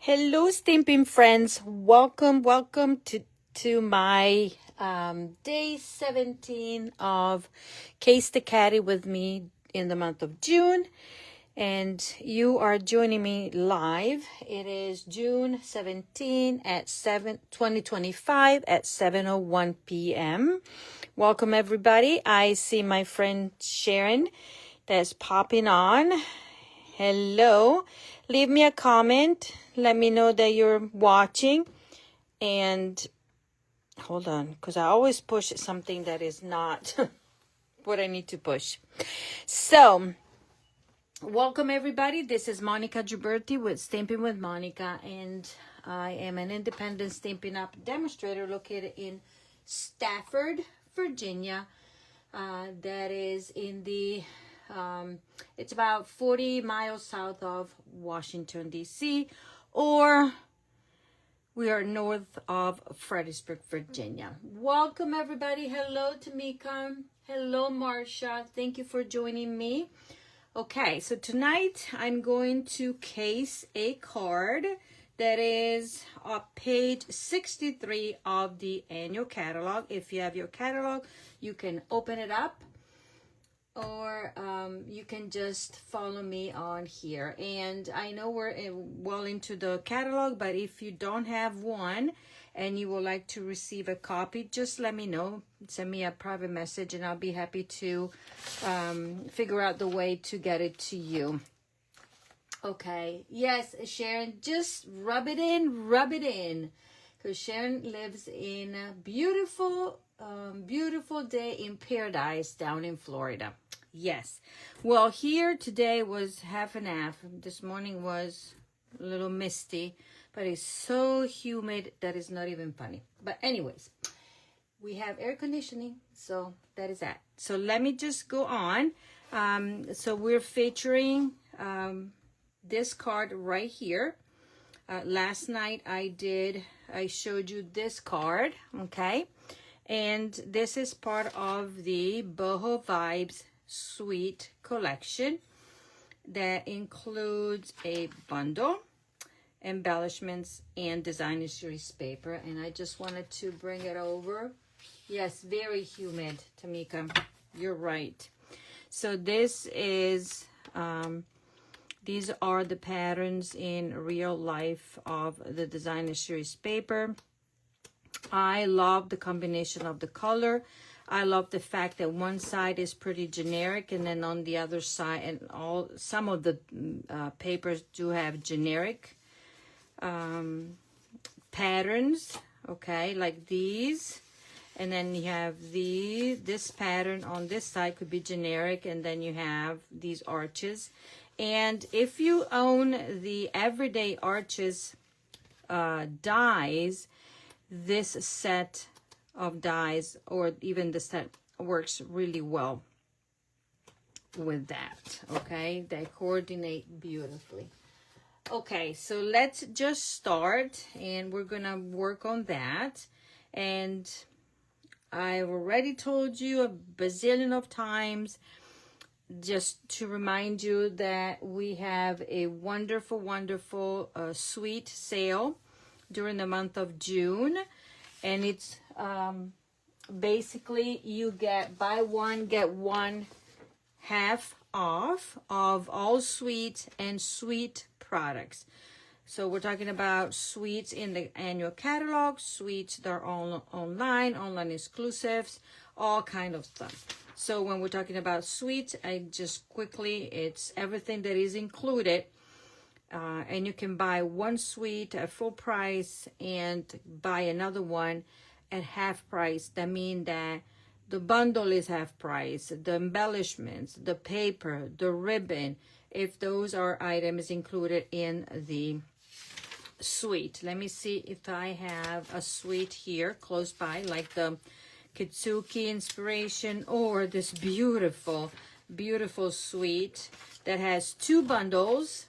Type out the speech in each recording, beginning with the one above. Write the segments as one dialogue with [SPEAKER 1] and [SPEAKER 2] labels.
[SPEAKER 1] Hello, Stampin' friends. Welcome to my day 17 of CASE the Catty with me in the month of June. And you are joining me live. It is June 17 at 2025 at 7:01 p.m. Welcome, everybody. I see my friend Sharon that's popping on. Hello. Leave me a comment. Let me know that you're watching. And hold on, because I always push something that is not what I need to push. So, welcome everybody. This is Monica Gioberti with Stampin' with Monica. And I am an independent Stampin' Up demonstrator located in Stafford, Virginia. That is in the it's about 40 miles south of Washington, D.C., or we are north of Fredericksburg, Virginia. Welcome, everybody. Hello, Tamika. Hello, Marcia. Thank you for joining me. Okay, so tonight I'm going to case a card that is on page 63 of the annual catalog. If you have your catalog, you can open it up, or you can just follow me on here. And I know we're well into the catalog, but if you don't have one and you would like to receive a copy, just let me know. Send me a private message and I'll be happy to figure out the way to get it to you. Okay, yes, Sharon, just rub it in, because Sharon lives in a beautiful day in paradise down in Florida. Yes. Well, here today was half and half. This morning was a little misty, but it's so humid that it's not even funny. But anyways, we have air conditioning, so that is that. So let me just go on. So we're featuring this card right here. Last night I showed you this card, okay? And this is part of the Boho Vibes Suite collection that includes a bundle, embellishments, and designer series paper. And I just wanted to bring it over. Yes, very humid, Tamika. You're right. So this is, these are the patterns in real life of the designer series paper. I love the combination of the color. I love the fact that one side is pretty generic, and then on the other side, and some of the papers do have generic patterns, okay, like these. And then you have this pattern on this side could be generic, and then you have these arches. And if you own the Everyday Arches dies, this set of dies, or even the set, works really well with that, okay? They coordinate beautifully. Okay, so let's just start, and we're gonna work on that. And I've already told you a bazillion of times, just to remind you that we have a wonderful sweet sale during the month of June. And it's basically you get buy one, get one half off of all sweets and sweet products. So we're talking about sweets in the annual catalog, sweets that are all online exclusives, all kind of stuff. So when we're talking about sweets, I just quickly, it's everything that is included. And you can buy one sweet at full price and buy another one at half price. That means that the bundle is half price, the embellishments, the paper, the ribbon, if those are items included in the suite. Let me see if I have a suite here close by, like the Kitsuki Inspiration, or this beautiful suite that has two bundles.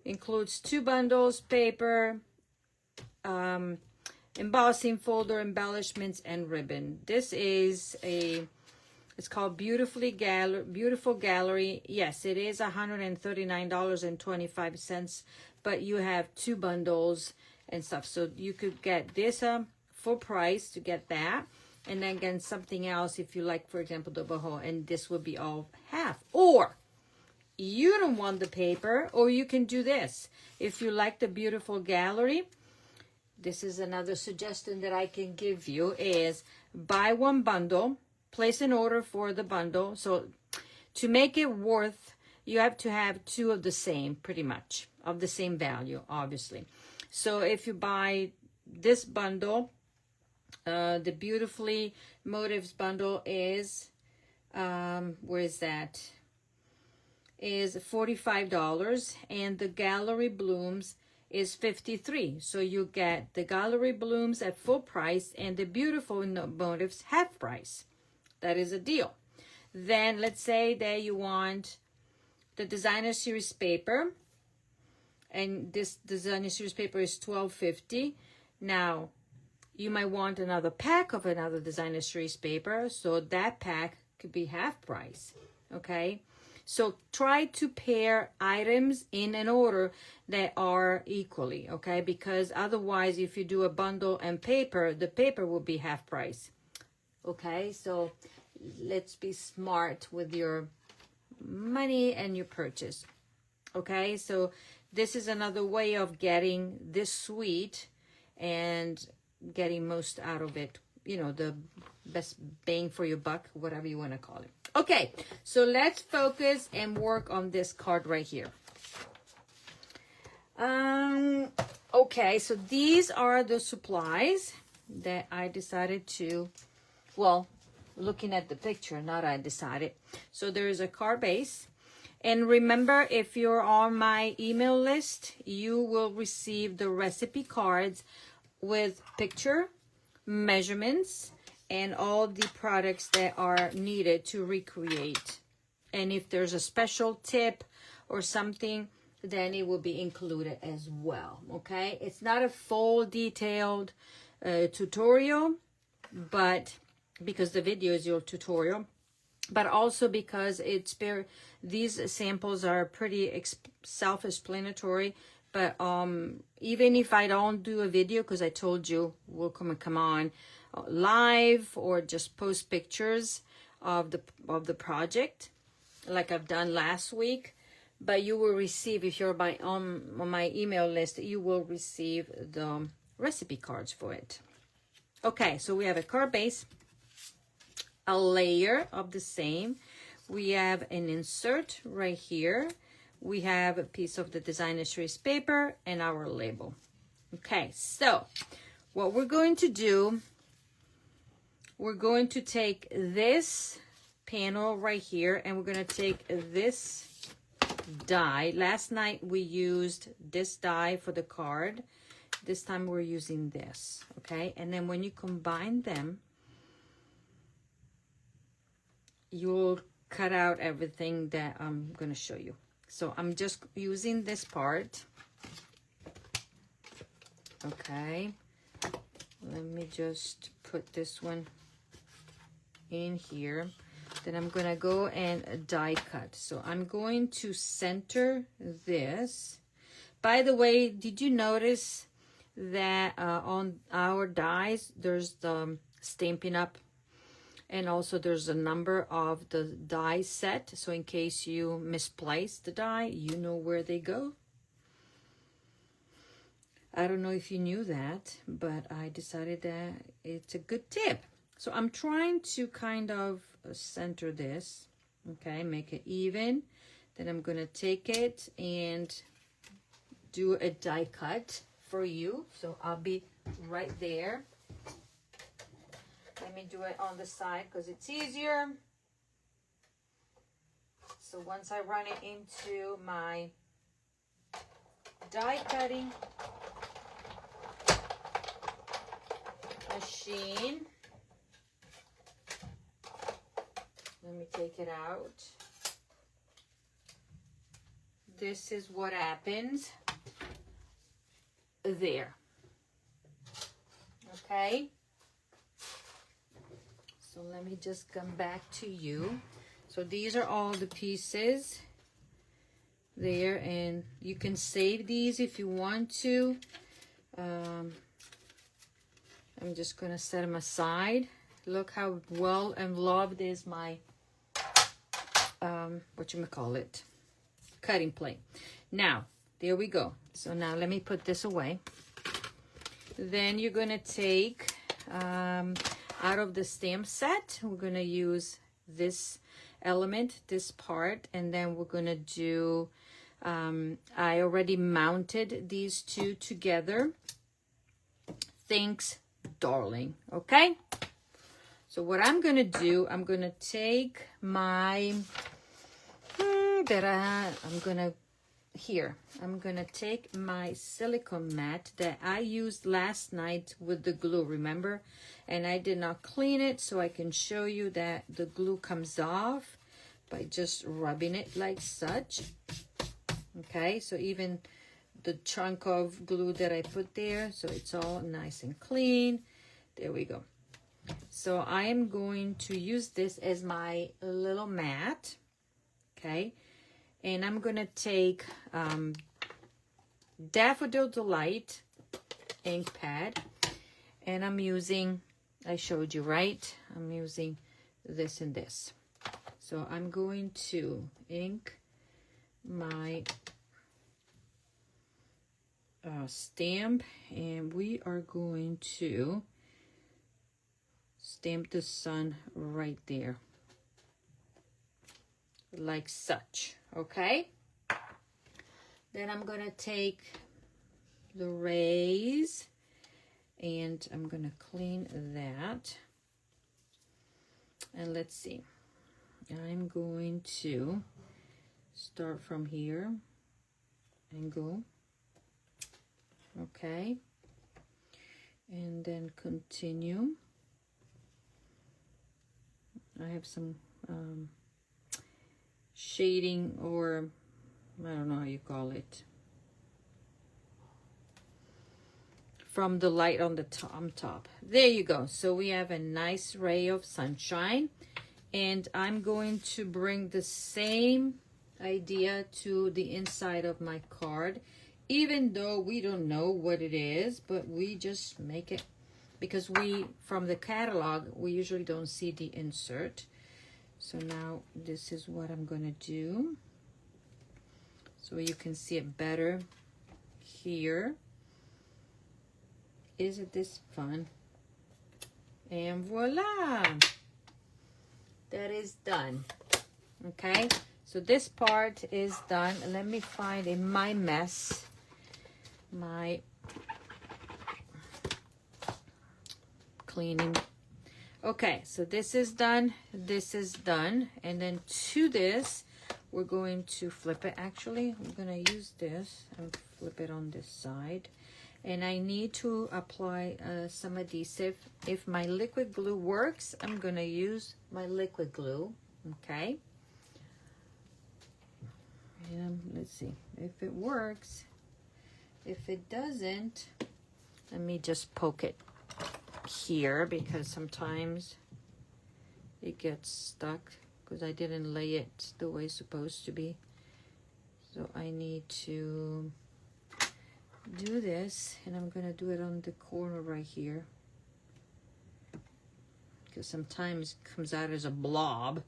[SPEAKER 1] Includes two bundles, paper, embossing folder, embellishments, and ribbon. This is a It's called Beautiful Gallery. Yes, it is $139.25, but you have 2 bundles and stuff. So you could get this full price to get that. And then again, something else if you like, for example, the boho, and this would be all half. Or you don't want the paper, or you can do this. If you like the Beautiful Gallery, this is another suggestion that I can give you is buy 1 bundle, place an order for the bundle. So to make it worth, you have to have 2 of the same, pretty much, of the same value, obviously. So if you buy this bundle, the Beautifully Motives bundle is, where is that? Is $45, and the Gallery Blooms is $53. So you get the Gallery Blooms at full price and the Beautiful Motives half price. That is a deal. Then let's say that you want the Designer Series paper, and this Designer Series paper is $12.50. Now you might want another pack of another Designer Series paper, so that pack could be half price. Okay, so try to pair items in an order that are equally, okay? Because otherwise, if you do a bundle and paper, the paper will be half price. Okay, so let's be smart with your money and your purchase. Okay, so this is another way of getting this sweet and getting most out of it. You know, the best bang for your buck, whatever you want to call it. Okay, so let's focus and work on this card right here. Okay, so these are the supplies that I decided to, well, looking at the picture, not I decided. So there is a card base. And remember, if you're on my email list, you will receive the recipe cards with picture, measurements, and all the products that are needed to recreate. And if there's a special tip or something, then it will be included as well. Okay, it's not a full detailed tutorial, but because the video is your tutorial, but also because it's very, these samples are pretty self-explanatory. But even if I don't do a video, because I told you we'll come on live or just post pictures of the project like I've done last week, but you will receive, if you're on my email list, you will receive the recipe cards for it. Okay, so we have a card base, a layer of the same, we have an insert right here, we have a piece of the Designer Series paper and our label. Okay, so what we're going to do, we're going to take this panel right here and we're going to take this die. Last night we used this die for the card. This time we're using this, okay? And then when you combine them, you'll cut out everything that I'm going to show you. So I'm just using this part. Okay. Let me just put this one in here. Then I'm going to go and die cut. So I'm going to center this. By the way, did you notice that on our dies, there's the Stampin'Up, and also there's a number of the die set. So in case you misplace the die, you know where they go. I don't know if you knew that, but I decided that it's a good tip. So I'm trying to kind of center this, okay, make it even. Then I'm going to take it and do a die cut for you. So I'll be right there. Let me do it on the side because it's easier. So once I run it into my die cutting machine, let me take it out. This is what happens there. Okay. So let me just come back to you. So these are all the pieces there, and you can save these if you want to. I'm just gonna set them aside. Look how well and loved is my whatchamacallit, cutting plate. Now, there we go. So now let me put this away. Then you're gonna take, out of the stamp set, we're gonna use this element, this part, and then we're gonna do, I already mounted these two together. Thanks, darling. Okay? So what I'm gonna do, I'm gonna take my, I'm gonna take my silicone mat that I used last night with the glue, remember? And I did not clean it, so I can show you that the glue comes off by just rubbing it like such. Okay, so even the chunk of glue that I put there, so it's all nice and clean. There we go. So I am going to use this as my little mat, okay? And I'm gonna take Daffodil Delight ink pad, and I'm using, I showed you, right? I'm using this and this. So I'm going to ink my stamp, and we are going to stamp the sun right there, like such, okay? Then I'm gonna take the rays, and I'm gonna clean that. And let's see, I'm going to start from here and go, okay? And then continue. I have some shading, or I don't know how you call it, from the light on the top. There you go. So we have a nice ray of sunshine, and I'm going to bring the same idea to the inside of my card, even though we don't know what it is, but we just make it, because we, from the catalog, we usually don't see the insert. So now this is what I'm gonna do, so you can see it better here. Isn't this fun? And voila, that is done. Okay, so this part is done. Let me find in my mess my cleaning. Okay, so this is done, this is done, and then to this we're going to flip it. Actually, I'm gonna use this and flip it on this side, and I need to apply some adhesive. If my liquid glue works, I'm gonna use my liquid glue. Okay, and let's see if it works. If it doesn't, let me just poke it here, because sometimes it gets stuck because I didn't lay it the way it's supposed to be. So I need to do this, and I'm gonna do it on the corner right here, because sometimes it comes out as a blob.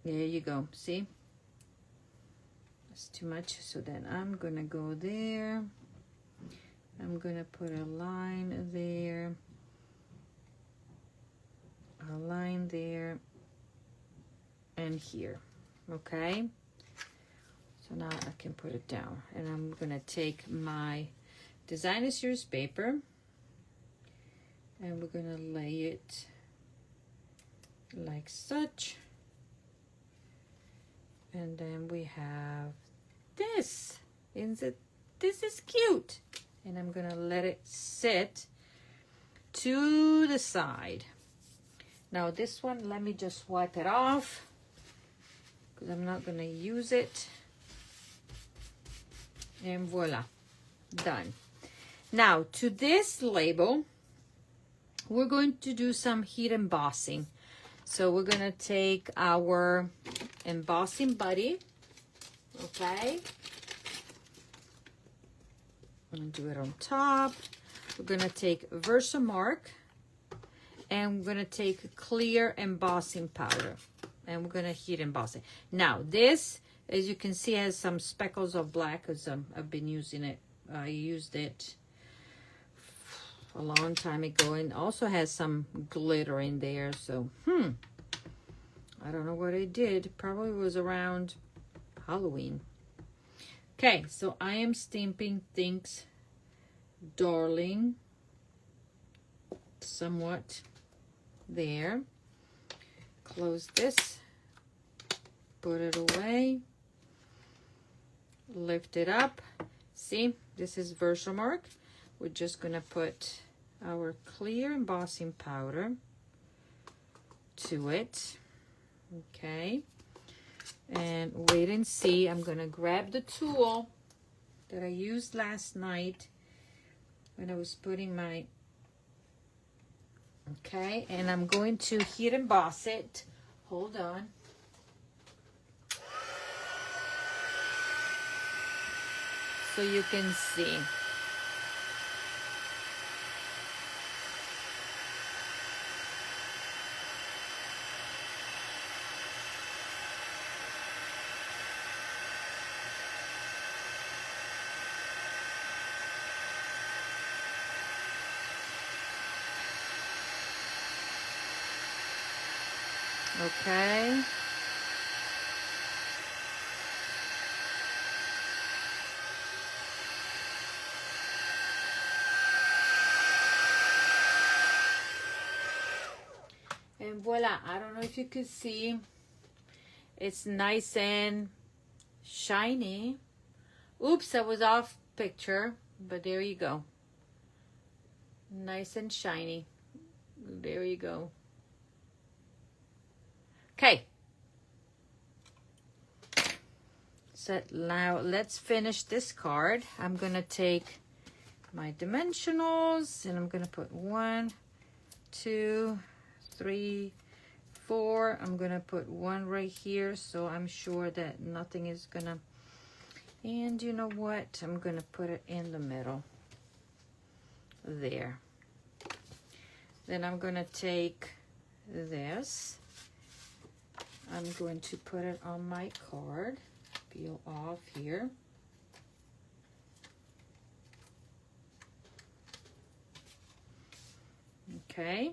[SPEAKER 1] There you go, see? That's too much. So then I'm gonna go there. I'm gonna put a line there, a line there, and here, okay? So now I can put it down, and I'm gonna take my designer series paper, and we're gonna lay it like such, and then we have this. This is cute. And I'm gonna let it sit to the side. Now this one, let me just wipe it off, because I'm not gonna use it. And voila, done. Now to this label, we're going to do some heat embossing. So we're going to take our embossing buddy, okay? And do it on top. We're going to take Versamark, and we're going to take clear embossing powder, and we're going to heat emboss it. Now, this, as you can see, has some speckles of black because I've been using it. I used it a long time ago, and also has some glitter in there. So, I don't know what I did. Probably was around Halloween. Okay, so I am stamping things, darling, somewhat there. Close this, put it away, lift it up. See, this is Versamark. We're just gonna put our clear embossing powder to it, okay? And wait and see. I'm gonna grab the tool that I used last night when I was putting my, okay, and I'm going to heat emboss it. Hold on. So you can see. Okay. And voila, I don't know if you could see, it's nice and shiny. Oops, I was off picture, but there you go. Nice and shiny. There you go. Okay. So now let's finish this card. I'm gonna take my dimensionals and I'm gonna put 1, 2, 3, 4. I'm gonna put 1 right here so I'm sure that nothing is gonna, and you know what, I'm gonna put it in the middle there. Then I'm gonna take this, I'm going to put it on my card, peel off here. Okay.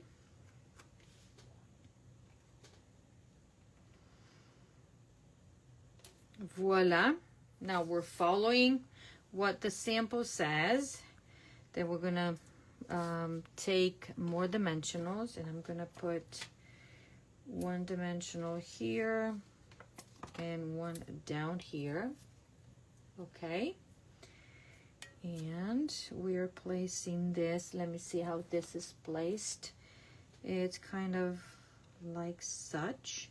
[SPEAKER 1] Voila. Now we're following what the sample says. Then we're gonna take more dimensionals, and I'm gonna put 1 dimensional here and 1 down here. Okay. And we're placing this. Let me see how this is placed. It's kind of like such,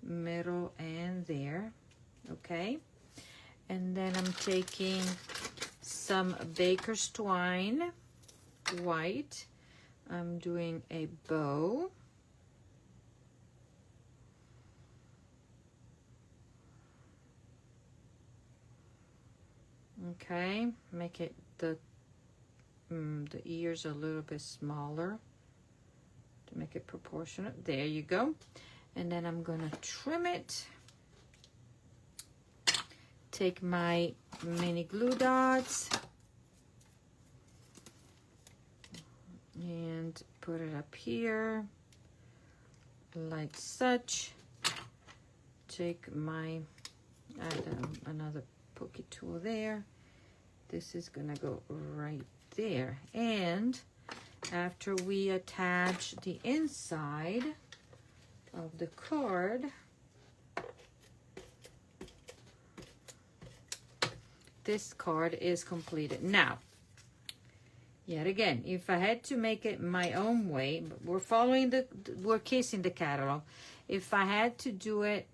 [SPEAKER 1] middle and there. Okay. And then I'm taking some Baker's Twine white. I'm doing a bow. Okay, make it the ears a little bit smaller to make it proportionate. There you go. And then I'm gonna trim it. Take my mini glue dots and put it up here like such. Take my, add another pokey tool there. This is gonna go right there. And after we attach the inside of the card, this card is completed. Now, yet again, if I had to make it my own way, we're following we're casing the catalog. If I had to do it,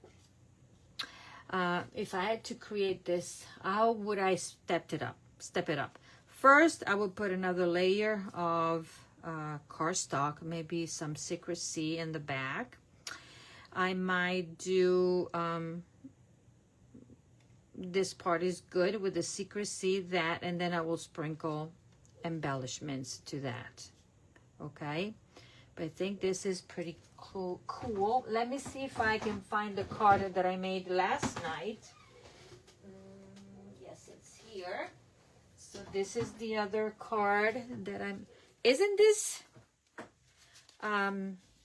[SPEAKER 1] if I had to create this, how would I step it up? First, I would put another layer of cardstock, maybe some secrecy in the back. I might do, this part is good with the secrecy, that, and then I will sprinkle embellishments to that. Okay, but I think this is pretty cool. Let me see if I can find the card that I made last night. Yes, it's here. So this is the other card that isn't this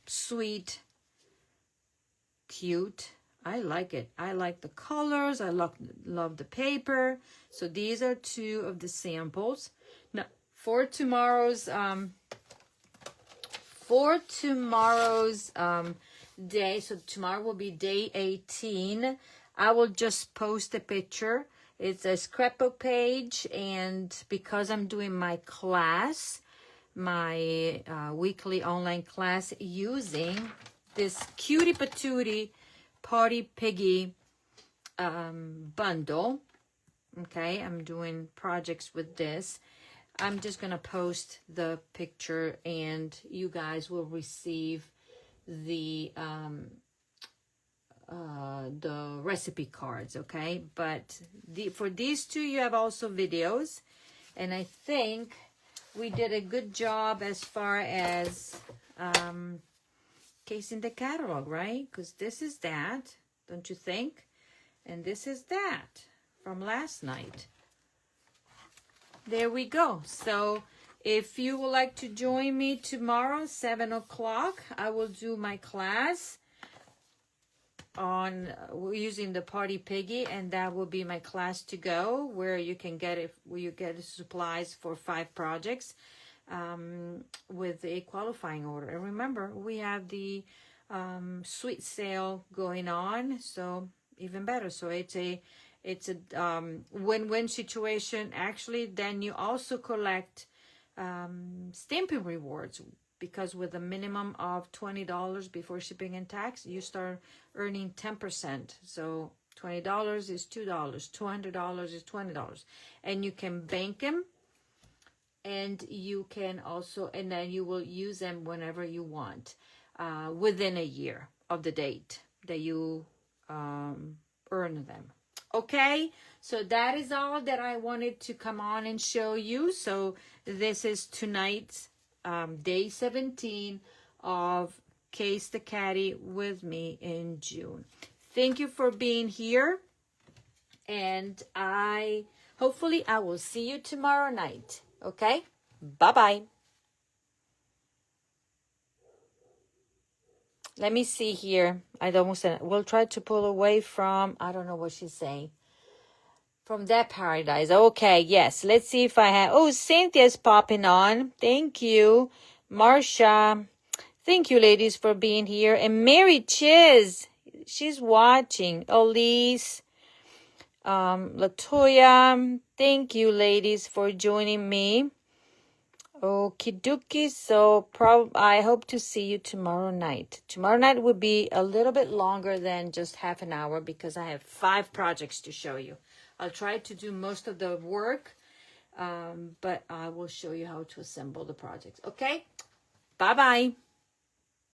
[SPEAKER 1] sweet, cute? I like it. I like the colors. I love the paper. So these are two of the samples. Now for tomorrow's day, so tomorrow will be day 18. I will just post a picture. It's a scrapbook page, and because I'm doing my class, my weekly online class, using this cutie patootie Party Piggy bundle. Okay, I'm doing projects with this. I'm just gonna post the picture, and you guys will receive the recipe cards. Okay, but for these two, you have also videos, and I think we did a good job as far as casing the catalog, right? Because this is that, don't you think? And this is that from last night. There we go. So if you would like to join me tomorrow, 7 o'clock, I will do my class on using the Party Piggy, and that will be my class to go, where you can get it, where you get supplies for 5 projects with a qualifying order. And remember, we have the sweet sale going on, so even better. So it's a win-win situation. Actually, then you also collect stamping rewards, because with a minimum of $20 before shipping and tax, you start earning 10%. So $20 is $2, $200 is $20, and you can bank them, and you can also, and then you will use them whenever you want, within a year of the date that you earn them. Okay, so that is all that I wanted to come on and show you. So this is tonight's day 17 of Case the Catty with me in June. Thank you for being here, and hopefully I will see you tomorrow night. Okay, bye-bye. Let me see here. We'll try to pull away from, I don't know what she's saying. From that paradise. Okay, yes. Let's see if I have, oh, Cynthia's popping on. Thank you. Marsha. Thank you, ladies, for being here. And Mary Chiz, she's watching. Elise. Latoya. Thank you, ladies, for joining me. Okie dokie. So I hope to see you tomorrow night. Tomorrow night will be a little bit longer than just half an hour, because I have 5 projects to show you. I'll try to do most of the work, but I will show you how to assemble the projects. Okay? Bye-bye.